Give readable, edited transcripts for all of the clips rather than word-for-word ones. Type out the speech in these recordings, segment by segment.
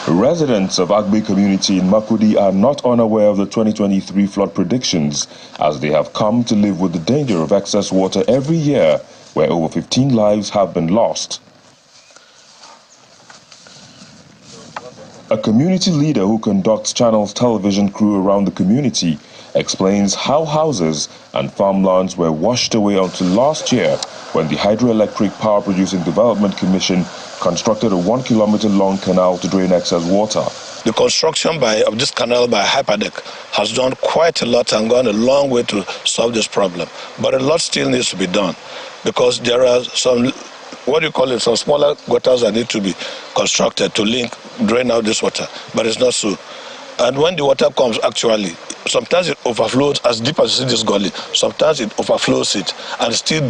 Residents of Agbe community in Makurdi are not unaware of the 2023 flood predictions, as they have come to live with the danger of excess water every year, where over 15 lives have been lost. A community leader who conducts Channel's television crew around the community explains how houses and farmlands were washed away until last year, when the Hydroelectric Power Producing Development Commission constructed a 1 kilometer long canal to drain excess water. The construction of this canal by Hyperdeck has done quite a lot and gone a long way to solve this problem. But a lot still needs to be done, because there are some, some smaller gutters that need to be constructed to drain out this water, but it's not so. And when the water comes, actually, sometimes it overflows as deep as you see this gully. Sometimes it overflows it and still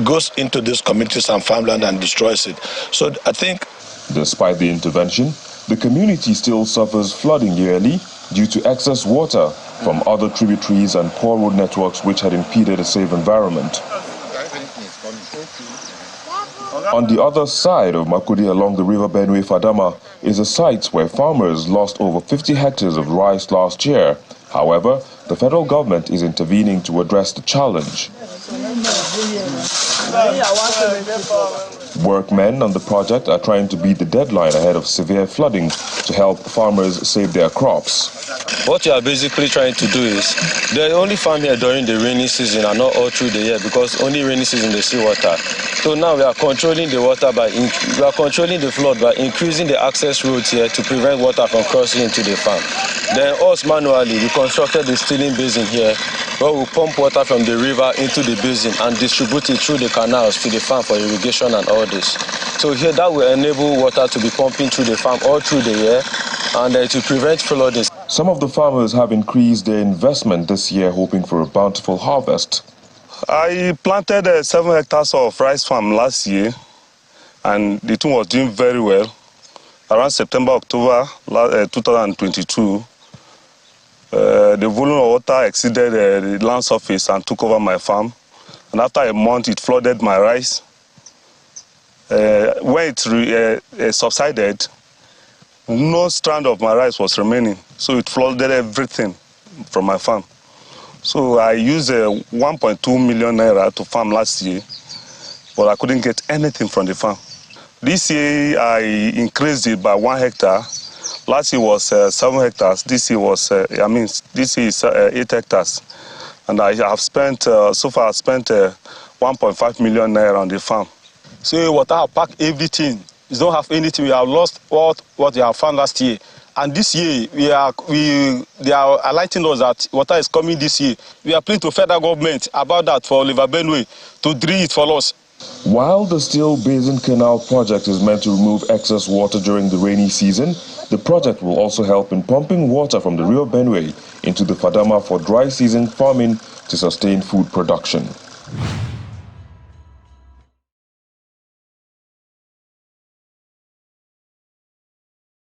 goes into these communities and farmland and destroys it. So I think, despite the intervention, the community still suffers flooding yearly due to excess water from other tributaries and poor road networks which had impeded a safe environment. On the other side of Makurdi along the river Benue Fadama is a site where farmers lost over 50 hectares of rice last year. However, the federal government is intervening to address the challenge. Workmen on the project are trying to beat the deadline ahead of severe flooding to help farmers save their crops. What you are basically trying to do is, they only farm here during the rainy season and not all through the year, because only rainy season they see water. So now we are controlling the water we are controlling the flood by increasing the access roads here to prevent water from crossing into the farm. Then us manually, we constructed the stealing basin here, where we pump water from the river into the basin and distribute it through the canals to the farm for irrigation and all this. So here that will enable water to be pumping through the farm all through the year, and to prevent flooding. Some of the farmers have increased their investment this year, hoping for a bountiful harvest. I planted 7 hectares of rice farm last year, and the thing was doing very well. Around September, October 2022, the volume of water exceeded the land surface and took over my farm. And after a month, it flooded my rice. When it subsided, no strand of my rice was remaining, so it flooded everything from my farm. So I used 1.2 million naira to farm last year, but I couldn't get anything from the farm. This year I increased it by 1 hectare. Last year was 7 hectares. This year was, this year is 8 hectares. And I have spent, so far I spent 1.5 million naira on the farm. So water have packed everything. We don't have anything. We have lost what we have found last year. And this year, they are alerting us that water is coming this year. We are pleading to federal government about that for River Benue to drill it for us. While the Steel Basin Canal project is meant to remove excess water during the rainy season, the project will also help in pumping water from the Rio Benue into the Fadama for dry season farming to sustain food production.